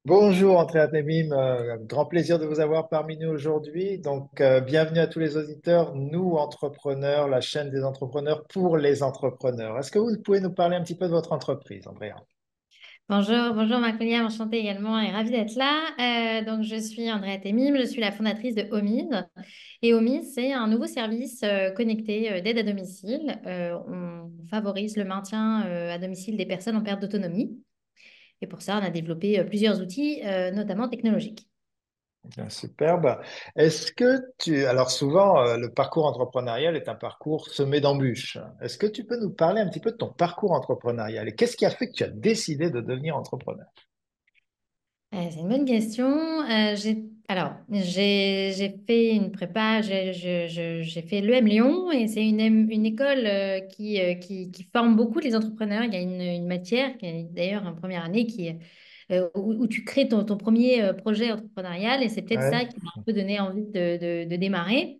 Bonjour Andrea Temim, grand plaisir de vous avoir parmi nous aujourd'hui. Bienvenue à tous les auditeurs, nous entrepreneurs, la chaîne des entrepreneurs pour les entrepreneurs. Est-ce que vous pouvez nous parler un petit peu de votre entreprise, Andrea? Bonjour, bonjour Marcolia, enchantée également et ravie d'être là. Donc je suis Andrea Temim, je suis la fondatrice de Omise. Et Omise, c'est un nouveau service connecté d'aide à domicile. On favorise le maintien à domicile des personnes en perte d'autonomie. Et pour ça, on a développé plusieurs outils, notamment technologiques. Bien, superbe. Alors souvent, le parcours entrepreneurial est un parcours semé d'embûches. Est-ce que tu peux nous parler un petit peu de ton parcours entrepreneurial et qu'est-ce qui a fait que tu as décidé de devenir entrepreneur? C'est une bonne question. J'ai fait une prépa, j'ai fait l'EM Lyon et c'est une école qui forme beaucoup les entrepreneurs. Il y a une matière, qui est d'ailleurs en première année, où tu crées ton premier projet entrepreneurial et c'est peut-être ça Ouais. qui m'a un peu donné envie de démarrer.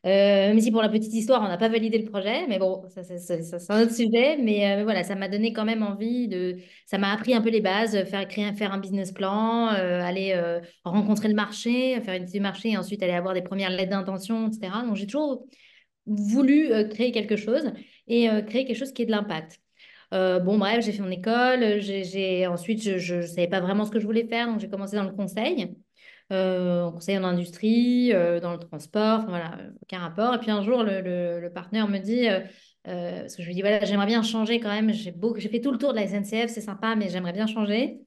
Même si pour la petite histoire, on n'a pas validé le projet, mais bon, c'est un autre sujet. Mais voilà, ça m'a donné quand même envie de. Ça m'a appris un peu les bases, faire un business plan, aller rencontrer le marché, faire une étude de marché et ensuite aller avoir des premières lettres d'intention, etc. Donc j'ai toujours voulu créer quelque chose et créer quelque chose qui ait de l'impact. Bon, bref, j'ai fait mon école. Ensuite, je ne savais pas vraiment ce que je voulais faire, donc j'ai commencé dans le conseil conseil en industrie, dans le transport, enfin, voilà, aucun rapport. Et puis un jour, le partenaire me dit, parce que je lui dis, voilà, j'aimerais bien changer quand même, j'ai fait tout le tour de la SNCF, c'est sympa, mais j'aimerais bien changer.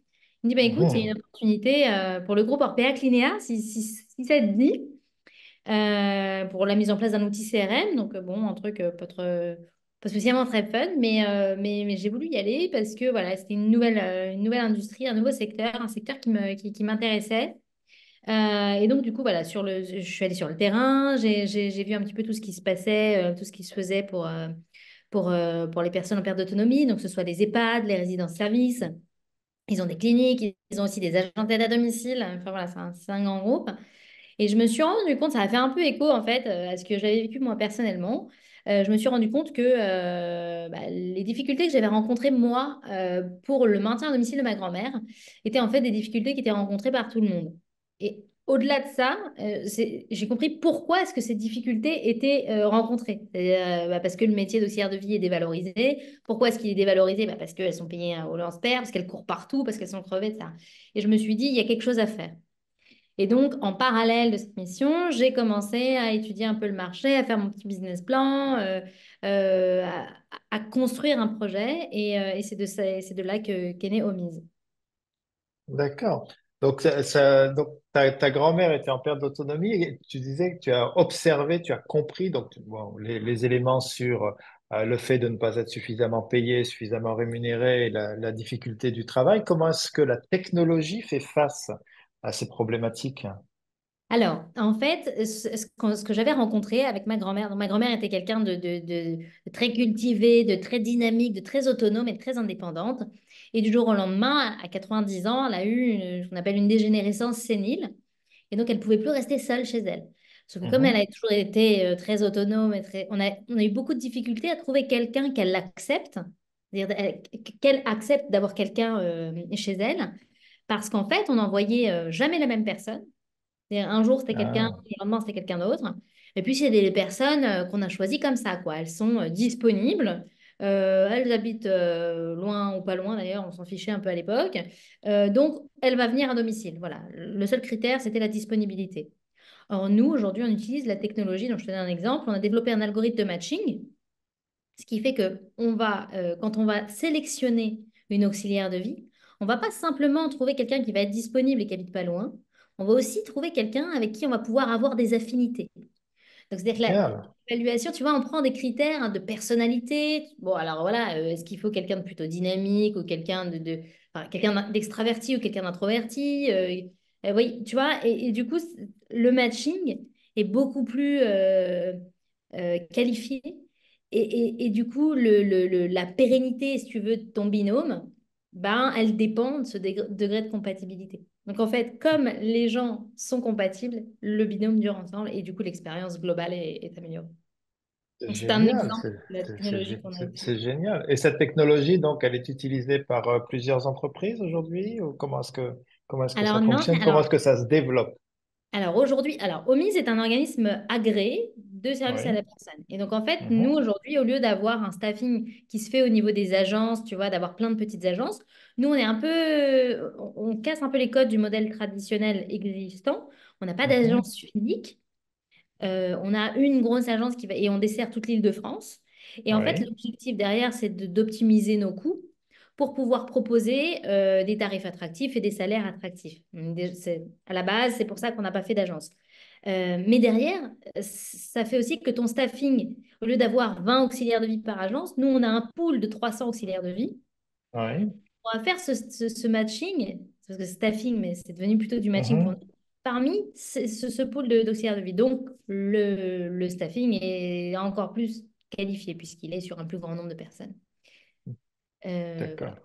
Il me dit, bah, écoute, il y a une opportunité pour le groupe Orpea Clinéa, si ça te dit, pour la mise en place d'un outil CRM. Donc, bon, un truc pas spécialement très fun, mais j'ai voulu y aller parce que voilà, c'était une nouvelle industrie, un nouveau secteur, un secteur qui m'intéressait. Et donc, du coup, voilà, je suis allée sur le terrain, j'ai vu un petit peu tout ce qui se passait, tout ce qui se faisait pour les personnes en perte d'autonomie, donc que ce soit les EHPAD, les résidences-services. Ils ont des cliniques, ils ont aussi des agents d'aide à domicile. Enfin, voilà, c'est un grand groupe. Et je me suis rendu compte, ça a fait un peu écho, en fait, à ce que j'avais vécu moi personnellement. Je me suis rendu compte que les difficultés que j'avais rencontrées, moi, pour le maintien à domicile de ma grand-mère, étaient en fait des difficultés qui étaient rencontrées par tout le monde. Et au-delà de ça, j'ai compris pourquoi est-ce que ces difficultés étaient rencontrées. Parce que le métier d'auxiliaire de vie est dévalorisé. Pourquoi est-ce qu'il est dévalorisé? Parce qu'elles sont payées au lance-père, parce qu'elles courent partout, parce qu'elles sont crevées, etc. Et je me suis dit, il y a quelque chose à faire. Et donc, en parallèle de cette mission, j'ai commencé à étudier un peu le marché, à faire mon petit business plan, à construire un projet. Et c'est de là qu'est né Omise. D'accord. Ta grand-mère était en perte d'autonomie et tu disais que tu as observé, tu as compris bon, les éléments sur le fait de ne pas être suffisamment payé, suffisamment rémunéré, et la difficulté du travail. Comment est-ce que la technologie fait face à ces problématiques? Alors, en fait, ce que j'avais rencontré avec ma grand-mère, donc ma grand-mère était quelqu'un de très cultivé, de très dynamique, de très autonome et de très indépendante. Et du jour au lendemain, à 90 ans, elle a eu ce qu'on appelle une dégénérescence sénile. Et donc, elle ne pouvait plus rester seule chez elle. Sauf que comme elle Mhm. a toujours été très autonome, on a eu beaucoup de difficultés à trouver quelqu'un qu'elle accepte, c'est-à-dire qu'elle accepte d'avoir quelqu'un chez elle, parce qu'en fait, on n'envoyait jamais la même personne. C'est-à-dire, un jour, c'était quelqu'un, Ah, et le lendemain, c'était quelqu'un d'autre. Et puis, c'est des personnes qu'on a choisies comme ça, quoi. Elles sont disponibles. Elles habitent loin ou pas loin, d'ailleurs, on s'en fichait un peu à l'époque. Donc, elle va venir à domicile. Voilà. Le seul critère, c'était la disponibilité. Or, nous, aujourd'hui, on utilise la technologie. Donc, je te donne un exemple. On a développé un algorithme de matching, ce qui fait que quand on va sélectionner une auxiliaire de vie, on va pas simplement trouver quelqu'un qui va être disponible et qui habite pas loin. On va aussi trouver quelqu'un avec qui on va pouvoir avoir des affinités. Donc, c'est-à-dire que génial. l'évaluation, tu vois, on prend des critères hein, de personnalité. Bon, alors voilà, est-ce qu'il faut quelqu'un de plutôt dynamique ou enfin, quelqu'un d'extraverti ou quelqu'un d'introverti oui, tu vois, et du coup, le matching est beaucoup plus qualifié. Et du coup, la pérennité, si tu veux, de ton binôme, ben, elle dépend de ce degré de compatibilité. Donc en fait, comme les gens sont compatibles, le binôme dure ensemble et du coup l'expérience globale est améliorée. C'est Donc c'est un génial, exemple de la technologie qu'on a utilisée. c'est génial. Et cette technologie, donc, elle est utilisée par plusieurs entreprises aujourd'hui ou comment est-ce que Comment est-ce que ça Alors non, fonctionne? Comment est-ce que ça se développe? alors aujourd'hui, alors OMIS est un organisme agréé de service à Oui. la personne. Et donc en fait, nous Mhm. aujourd'hui, au lieu d'avoir un staffing qui se fait au niveau des agences, tu vois, d'avoir plein de petites agences, nous on est un peu, on casse un peu les codes du modèle traditionnel existant. On n'a pas Mhm. d'agence physique. On a une grosse agence qui va, et on dessert toute l'Île-de-France. Et en fait, Oui. l'objectif derrière, c'est d'optimiser nos coûts pour pouvoir proposer des tarifs attractifs et des salaires attractifs. Donc, à la base, c'est pour ça qu'on n'a pas fait d'agence. Mais derrière, ça fait aussi que ton staffing, au lieu d'avoir 20 auxiliaires de vie par agence, nous, on a un pool de 300 auxiliaires de vie. Oui. On va faire ce matching, parce que c'est staffing, mais c'est devenu plutôt du matching pour nous, Mhm. parmi ce pool d'auxiliaires de vie. Donc, le staffing est encore plus qualifié puisqu'il est sur un plus grand nombre de personnes. D'accord. Voilà.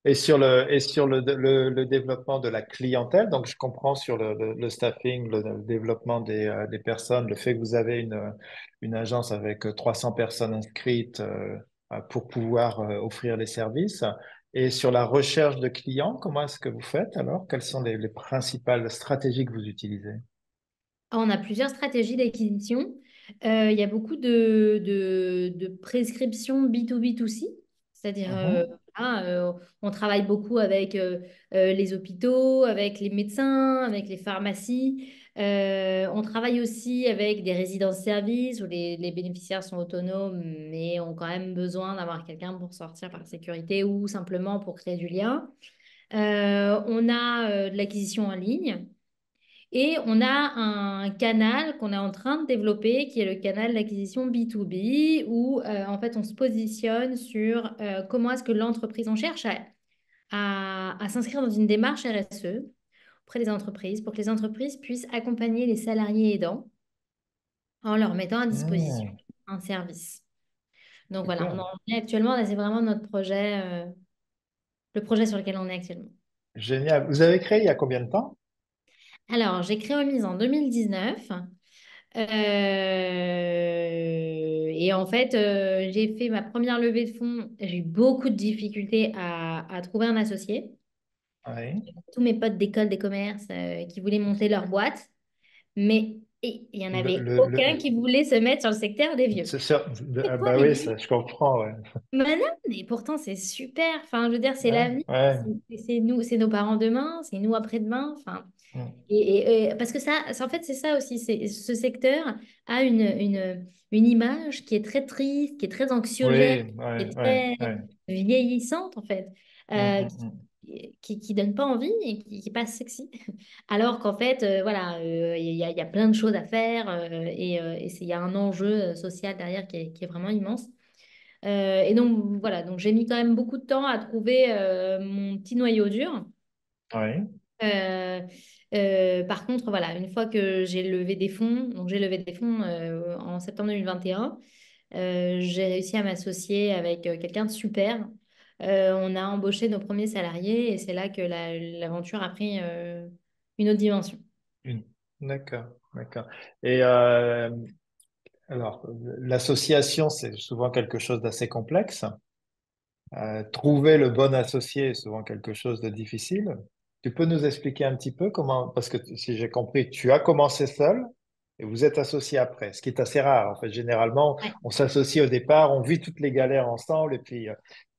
Et sur le développement de la clientèle, donc je comprends sur le staffing, le développement des personnes, le fait que vous avez une agence avec 300 personnes inscrites pour pouvoir offrir les services. Et sur la recherche de clients, comment est-ce que vous faites alors? Quelles sont les principales stratégies que vous utilisez? On a plusieurs stratégies d'acquisition. Il y a beaucoup de prescriptions B2B2C, c'est-à-dire Mhm. voilà, on travaille beaucoup avec les hôpitaux, avec les médecins, avec les pharmacies. On travaille aussi avec des résidences-services où les bénéficiaires sont autonomes mais ont quand même besoin d'avoir quelqu'un pour sortir par sécurité ou simplement pour créer du lien. On a de l'acquisition en ligne. Et on a un canal qu'on est en train de développer, qui est le canal d'acquisition B2B, où en fait on se positionne sur comment est-ce que l'entreprise, on cherche à s'inscrire dans une démarche RSE auprès des entreprises pour que les entreprises puissent accompagner les salariés aidants en leur mettant à disposition Hmm. un service. Donc voilà, on en D'accord. est actuellement, là c'est vraiment notre projet, le projet sur lequel on est actuellement. Génial. Vous avez créé il y a combien de temps? Alors, j'ai créé Omise en 2019. Et en fait, j'ai fait ma première levée de fonds. J'ai eu beaucoup de difficultés à trouver un associé. Oui. Tous mes potes d'école des commerces qui voulaient monter leur boîte, mais il n'y en Le, avait le, aucun le, qui voulait se mettre sur le secteur des vieux. c'est sûr. C'est Ah quoi bah les oui, vieux? ça, je comprends. Ouais. Mais non, mais pourtant c'est super. Enfin, je veux dire, c'est Ouais. l'avenir. Ouais. C'est nous, c'est nos parents demain, c'est nous après-demain. Enfin, Hmm. parce que en fait, c'est ça aussi. Ce secteur a une image qui est très triste, qui est très anxiogène, Oui, qui ouais, est ouais, très ouais. vieillissante, en fait, Hmm, euh, hmm, hmm. qui donne pas envie et qui est pas sexy. Alors qu'en fait, voilà, il y a plein de choses à faire il y a un enjeu social derrière qui est vraiment immense. Et donc, voilà, donc j'ai mis quand même beaucoup de temps à trouver mon petit noyau dur. Ouais. Euh, Par contre, voilà, une fois que j'ai levé des fonds, donc j'ai levé des fonds en septembre 2021, j'ai réussi à m'associer avec quelqu'un de super. On a embauché nos premiers salariés et c'est là que l'aventure a pris une autre dimension. Hmm. D'accord, d'accord. Et alors, l'association, c'est souvent quelque chose d'assez complexe. Trouver le bon associé est souvent quelque chose de difficile. Tu peux nous expliquer un petit peu comment, parce que si j'ai compris, tu as commencé seul et vous êtes associé après, ce qui est assez rare. En fait, généralement, Ouais. on s'associe au départ, on vit toutes les galères ensemble et puis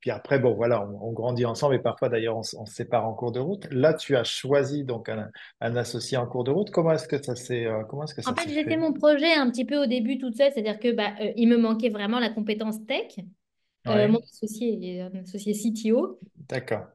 après, bon, voilà, on grandit ensemble et parfois d'ailleurs on se sépare en cours de route. Là, tu as choisi donc un associé en cours de route. Comment est-ce que En ça fait, s'est j'ai fait fait? mon projet un petit peu au début toute seule, c'est-à-dire que bah, il me manquait vraiment la compétence tech. Mon Oui, associé est un associé CTO. d'accord.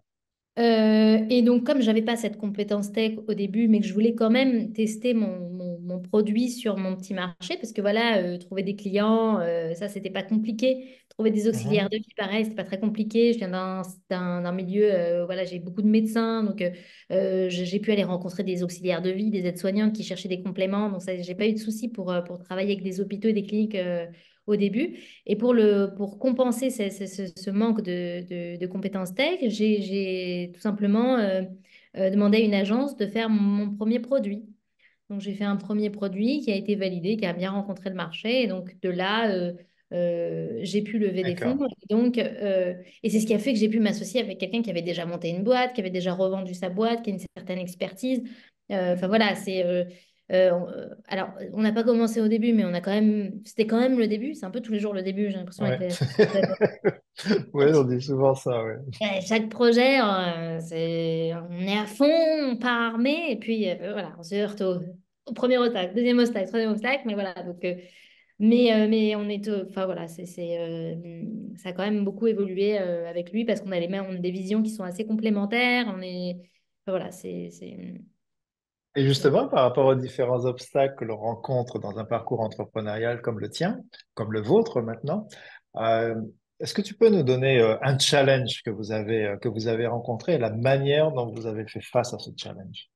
Et donc, comme j'avais pas cette compétence tech au début, mais que je voulais quand même tester mon produit sur mon petit marché, parce que voilà, trouver des clients, ça, c'était pas compliqué. Trouver des auxiliaires Mhm, de vie, pareil, c'était pas très compliqué. Je viens d'un milieu, voilà, j'ai beaucoup de médecins, donc j'ai pu aller rencontrer des auxiliaires de vie, des aides-soignantes qui cherchaient des compléments. Donc, ça, j'ai pas eu de souci pour travailler avec des hôpitaux et des cliniques au début. Et pour compenser ce manque de compétences tech, j'ai tout simplement demandé à une agence de faire mon premier produit. Donc, j'ai fait un premier produit qui a été validé, qui a bien rencontré le marché. Et donc, de là, j'ai pu lever des fonds. D'accord. Et c'est ce qui a fait que j'ai pu m'associer avec quelqu'un qui avait déjà monté une boîte, qui avait déjà revendu sa boîte, qui a une certaine expertise. Enfin voilà, alors, on n'a pas commencé au début, mais on a quand même. C'était quand même le début. C'est un peu tous les jours le début, j'ai l'impression, avec Ouais. les. Ouais, on dit souvent ça, ouais. Chaque projet, on est à fond, on part armé, et puis voilà, on se heurte au premier obstacle, deuxième obstacle, troisième obstacle, mais voilà. Mais on est, enfin voilà, ça a quand même beaucoup évolué avec lui parce qu'on a on a des visions qui sont assez complémentaires. Enfin, voilà, Et c'est- justement, par rapport aux différents obstacles que l'on rencontre dans un parcours entrepreneurial comme le tien, comme le vôtre maintenant, euh, est-ce que tu peux nous donner un challenge que vous avez rencontré et la manière dont vous avez fait face à ce challenge?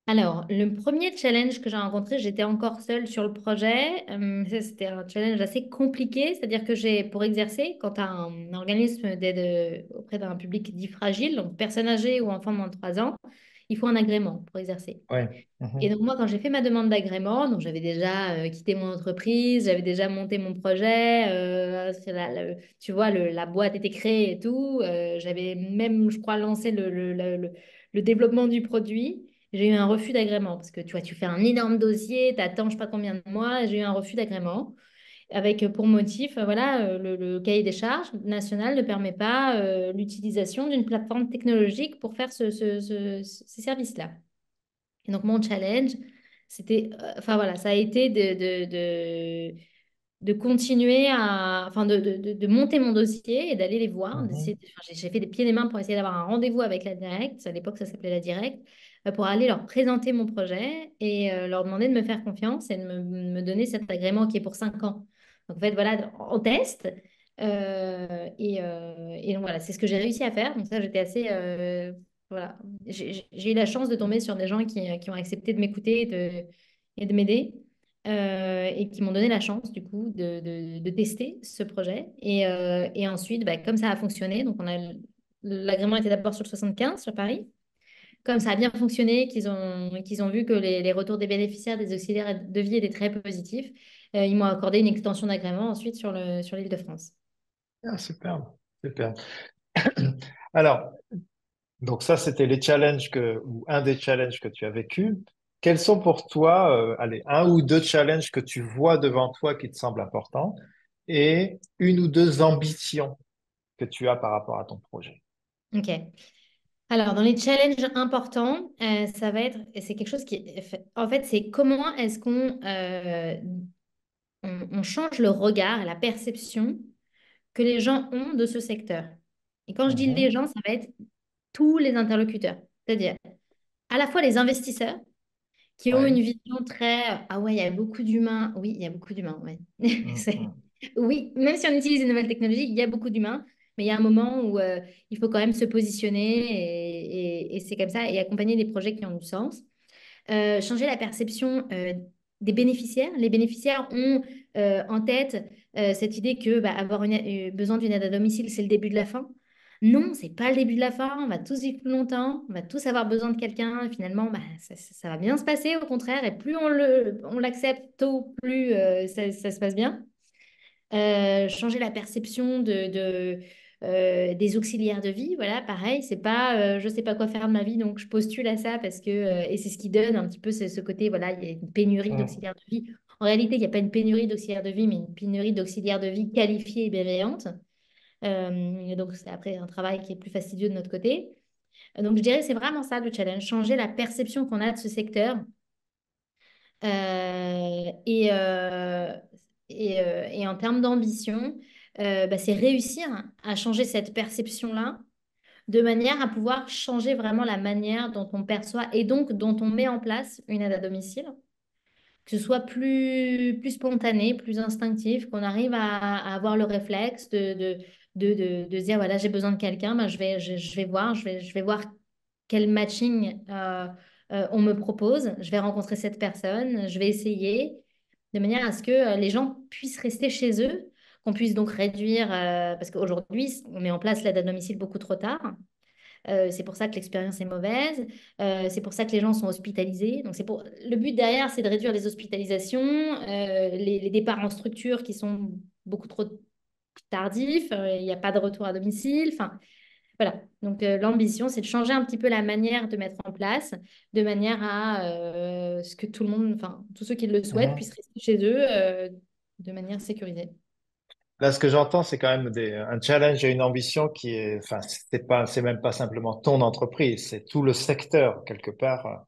Alors, le premier challenge que j'ai rencontré, j'étais encore seule sur le projet. Ça, c'était un challenge assez compliqué, c'est-à-dire que pour exercer, quand tu as un organisme d'aide auprès d'un public dit fragile, donc personne âgée ou enfant de moins de 3 ans, il faut un agrément pour exercer. Oui. Et Mhm. donc moi, quand j'ai fait ma demande d'agrément, donc j'avais déjà quitté mon entreprise, j'avais déjà monté mon projet, tu vois, la boîte était créée et tout. J'avais même, je crois, lancé le développement du produit. J'ai eu un refus d'agrément parce que tu vois, tu fais un énorme dossier, tu attends je sais pas combien de mois, et j'ai eu un refus d'agrément avec pour motif, voilà, le cahier des charges national ne permet pas l'utilisation d'une plateforme technologique pour faire ces services-là. Et donc, mon challenge, c'était, enfin voilà, ça a été de continuer enfin de monter mon dossier et d'aller les voir. Mhm. Enfin, j'ai fait des pieds et des mains pour essayer d'avoir un rendez-vous avec la directe. À l'époque, ça s'appelait la directe, pour aller leur présenter mon projet et leur demander de me faire confiance et de me donner cet agrément qui est pour 5 ans. Donc, en fait, voilà, on teste. Et donc, voilà, c'est ce que j'ai réussi à faire. Donc, ça, j'étais assez. Voilà. J'ai eu la chance de tomber sur des gens qui ont accepté de m'écouter et de m'aider et qui m'ont donné la chance du coup de tester ce projet. Et ensuite, bah, comme ça a fonctionné, donc l'agrément était d'abord sur le 75 sur Paris. Comme ça a bien fonctionné, qu'ils ont vu que les retours des bénéficiaires des auxiliaires de vie étaient très positifs, ils m'ont accordé une extension d'agrément ensuite sur l'Île-de-France. Ah, super, super. Alors, donc ça, c'était les challenges ou un des challenges que tu as vécu. Quels sont pour toi, allez, un ou deux challenges que tu vois devant toi qui te semblent importants et une ou deux ambitions que tu as par rapport à ton projet? Ok. Alors, dans les challenges importants, ça va être, et c'est quelque chose en fait, c'est comment est-ce on change le regard, la perception que les gens ont de ce secteur. Et quand je dis les Mhm, gens, ça va être tous les interlocuteurs, c'est-à-dire à la fois les investisseurs qui ont une ouais, vision très ah ouais, il y a beaucoup d'humains. Oui, il y a beaucoup d'humains, ouais. mhm, Oui, même si on utilise les nouvelles technologies, il y a beaucoup d'humains, mais il y a un moment où il faut quand même se positionner et c'est comme ça et accompagner des projets qui ont du sens. Changer la perception des bénéficiaires. Les bénéficiaires ont en tête cette idée que bah, avoir besoin d'une aide à domicile, c'est le début de la fin. Non, c'est pas le début de la fin. On va tous vivre plus longtemps. On va tous avoir besoin de quelqu'un. Et finalement, bah, ça va bien se passer. Au contraire, et plus on l'accepte tôt, plus ça se passe bien. Changer la perception des auxiliaires de vie. Voilà, pareil, c'est pas je sais pas quoi faire de ma vie, donc je postule à ça parce que, et c'est ce qui donne un petit peu ce côté, voilà, il y a une pénurie mhm. d'auxiliaires de vie. En réalité, il n'y a pas une pénurie d'auxiliaires de vie, mais une pénurie d'auxiliaires de vie qualifiés et bienveillantes. Et donc, c'est après un travail qui est plus fastidieux de notre côté. Donc, je dirais que c'est vraiment ça le challenge, changer la perception qu'on a de ce secteur euh, et, euh, et en termes d'ambition, bah, c'est réussir à changer cette perception-là de manière à pouvoir changer vraiment la manière dont on perçoit et donc dont on met en place une aide à domicile, que ce soit plus spontané, plus instinctif, qu'on arrive à avoir le réflexe de se dire, voilà, j'ai besoin de quelqu'un, ben, je vais voir quel matching on me propose, je vais rencontrer cette personne, je vais essayer, de manière à ce que les gens puissent rester chez eux, qu'on puisse donc réduire, parce qu'aujourd'hui, on met en place l'aide à domicile beaucoup trop tard. C'est pour ça que l'expérience est mauvaise. C'est pour ça que les gens sont hospitalisés. Donc, le but derrière, c'est de réduire les hospitalisations, les départs en structure qui sont beaucoup trop tardifs. Il n'y a pas de retour à domicile. Enfin, voilà. Donc, l'ambition, c'est de changer un petit peu la manière de mettre en place, de manière à ce que tout le monde, enfin, tous ceux qui le souhaitent Mhm. puissent rester chez eux de manière sécurisée. Là, ce que j'entends, c'est quand même un challenge et une ambition qui est, enfin, c'est même pas simplement ton entreprise, c'est tout le secteur quelque part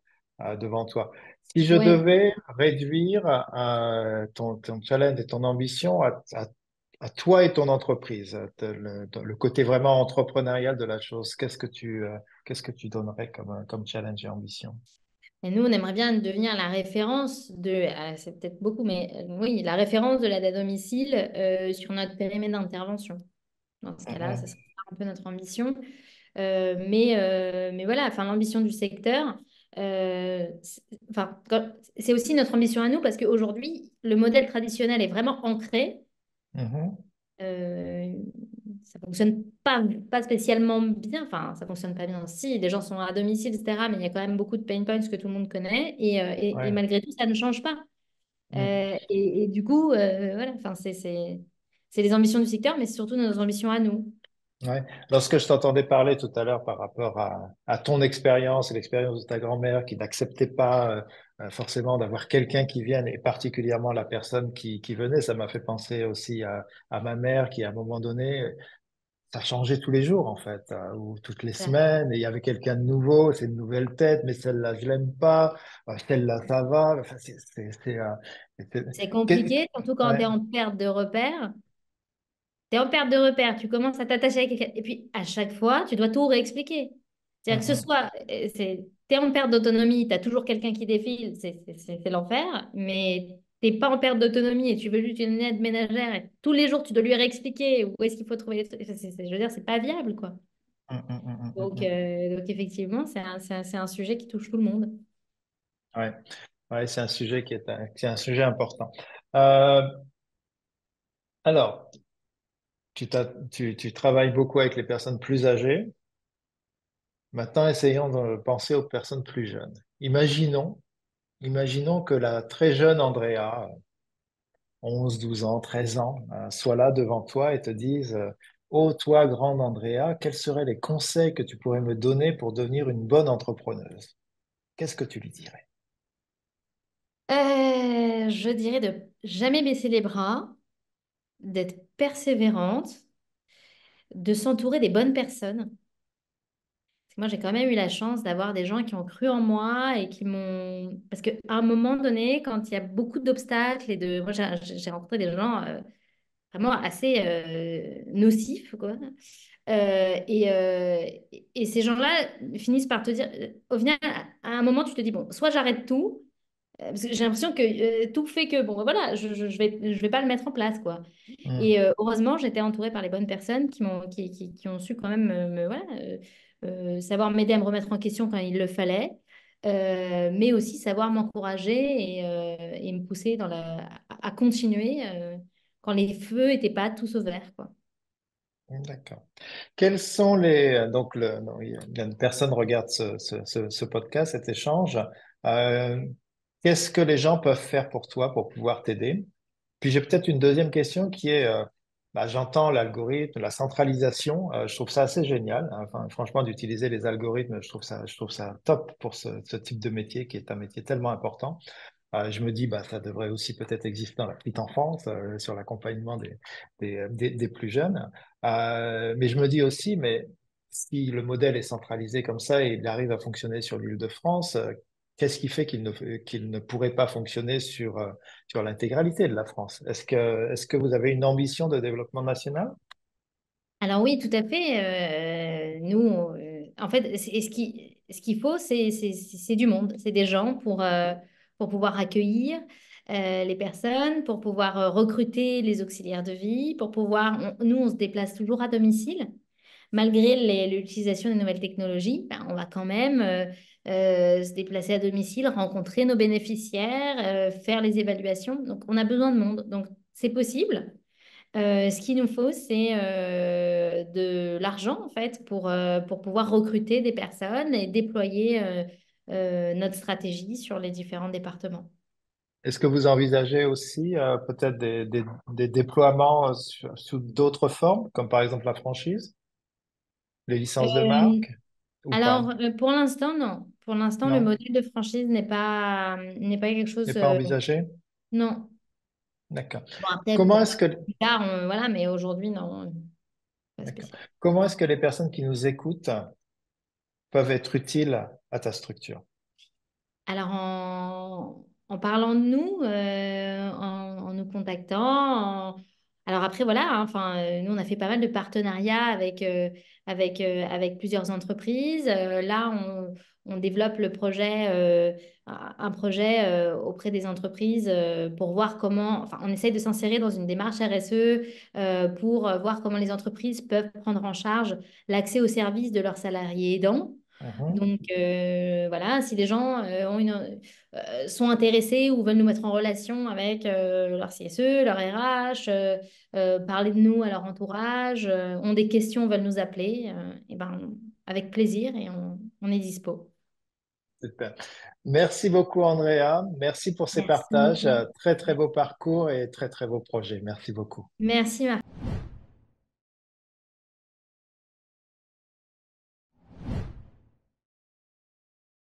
devant toi. Si je Ouais. devais réduire ton challenge et ton ambition à toi et ton entreprise, le côté vraiment entrepreneurial de la chose, qu'est-ce que tu donnerais comme challenge et ambition? Et nous, on aimerait bien devenir la référence c'est peut-être beaucoup, mais oui, la référence de l'aide à domicile sur notre périmètre d'intervention. Dans ce cas-là, ça Mhm, serait un peu notre ambition. Mais voilà, enfin, l'ambition du secteur, enfin, c'est aussi notre ambition à nous parce qu'aujourd'hui, le modèle traditionnel est vraiment ancré. mhm, Euh, Ça fonctionne pas spécialement bien. Enfin, ça fonctionne pas bien. Si, les gens sont à domicile, etc. Mais il y a quand même beaucoup de pain points que tout le monde connaît. Et ouais. malgré tout, ça ne change pas. Mm. Et du coup, voilà, enfin, c'est les ambitions du secteur, mais c'est surtout nos ambitions à nous. Ouais. Lorsque je t'entendais parler tout à l'heure par rapport à ton expérience et l'expérience de ta grand-mère qui n'acceptait pas forcément d'avoir quelqu'un qui vienne, et particulièrement la personne qui venait, ça m'a fait penser aussi à ma mère qui, à un moment donné, ça changeait tous les jours en fait, ou toutes les Voilà. semaines, et il y avait quelqu'un de nouveau, c'est une nouvelle tête, mais celle-là, je l'aime pas, celle-là, ça va. Enfin, c'est- C'est que- compliqué, surtout quand tu ouais. es en perte de repère. Tu es en perte de repère, tu commences à t'attacher à quelqu'un. Et puis, à chaque fois, tu dois tout réexpliquer. C'est-à-dire que ce Mhm. soit, tu es en perte d'autonomie, tu as toujours quelqu'un qui défile, c'est l'enfer, mais t'es pas en perte d'autonomie et tu veux juste une aide ménagère et tous les jours, tu dois lui réexpliquer où est-ce qu'il faut trouver les trucs. Je veux dire, c'est pas viable, quoi. Mm, mm, mm, mm, mm, Donc, mm. effectivement, c'est un sujet qui touche tout le monde. Ouais. Ouais, c'est un sujet c'est un sujet important. Euh, alors, tu travailles beaucoup avec les personnes plus âgées. Maintenant, essayons de penser aux personnes plus jeunes. Imaginons que la très jeune Andrea, 11, 12 ans, 13 ans, soit là devant toi et te dise, oh, toi, grande Andrea, quels seraient les conseils que tu pourrais me donner pour devenir une bonne entrepreneuse? Qu'est-ce que tu lui dirais? Je dirais de jamais baisser les bras, d'être persévérante, de s'entourer des bonnes personnes. Parce que moi, j'ai quand même eu la chance d'avoir des gens qui ont cru en moi et qui m'ont... Parce qu'à un moment donné, quand il y a beaucoup d'obstacles et de... Moi, j'ai rencontré des gens vraiment assez nocifs, quoi. Et ces gens-là finissent par te dire... Au final, à un moment, tu te dis, bon, soit j'arrête tout, parce que j'ai l'impression que tout fait que, bon, ben voilà, je vais pas le mettre en place, quoi. Hmm, Et heureusement, j'étais entourée par les bonnes personnes qui ont su quand même voilà, savoir m'aider à me remettre en question quand il le fallait, mais aussi savoir m'encourager et me pousser à continuer quand les feux n'étaient pas tous au vert, quoi. d'accord. Quels sont donc non, il y a une personne regarde ce podcast, cet échange. Euh, Qu'est-ce que les gens peuvent faire pour toi pour pouvoir t'aider? Puis j'ai peut-être une deuxième question qui est, j'entends l'algorithme, la centralisation, je trouve ça assez génial. Enfin, franchement, d'utiliser les algorithmes, je trouve ça top pour ce type de métier qui est un métier tellement important. Je me dis, ça devrait aussi peut-être exister dans la petite enfance, sur l'accompagnement des plus jeunes. Mais je me dis aussi, mais si le modèle est centralisé comme ça et il arrive à fonctionner sur l'Île-de-France, qu'est-ce qui fait qu'il ne pourrait pas fonctionner sur l'intégralité de la France? Est-ce que vous avez une ambition de développement national? Alors oui, tout à fait. Nous, en fait, ce qu'il faut, c'est du monde, c'est des gens pour pouvoir accueillir les personnes, pour pouvoir recruter les auxiliaires de vie, pour pouvoir... Nous, on se déplace toujours à domicile. Malgré l'utilisation des nouvelles technologies, ben, on va quand même se déplacer à domicile, rencontrer nos bénéficiaires, faire les évaluations. Donc, on a besoin de monde. Donc, c'est possible. Ce qu'il nous faut, c'est de l'argent, en fait, pour pouvoir recruter des personnes et déployer notre stratégie sur les différents départements. Est-ce que vous envisagez aussi peut-être des déploiements sous d'autres formes, comme par exemple la franchise, les licences de Euh, marque, ou alors, pas? pour l'instant, non. Pour l'instant, le Non? modèle de franchise n'est pas quelque N'est chose. pas envisagé? Non. D'accord. Bon, après, Comment pourquoi est-ce que, plus tard, voilà, mais aujourd'hui, non, pas d'accord. spécial. Comment est-ce que les personnes qui nous écoutent peuvent être utiles à ta structure? Alors, en parlant de nous, en nous contactant, alors après, voilà, hein, enfin, nous, on a fait pas mal de partenariats avec plusieurs entreprises. Là, on développe un projet auprès des entreprises pour voir comment, enfin, on essaye de s'insérer dans une démarche RSE pour voir comment les entreprises peuvent prendre en charge l'accès aux services de leurs salariés aidants. Mhm. Donc voilà, si les gens sont intéressés ou veulent nous mettre en relation avec leur CSE, leur RH, parler de nous à leur entourage, ont des questions, veulent nous appeler, et ben, avec plaisir et on est dispo. Super. Merci beaucoup, Andrea. Merci pour ces partages. Merci. Très, très beau parcours et très, très beau projet. Merci beaucoup. Merci, Marc.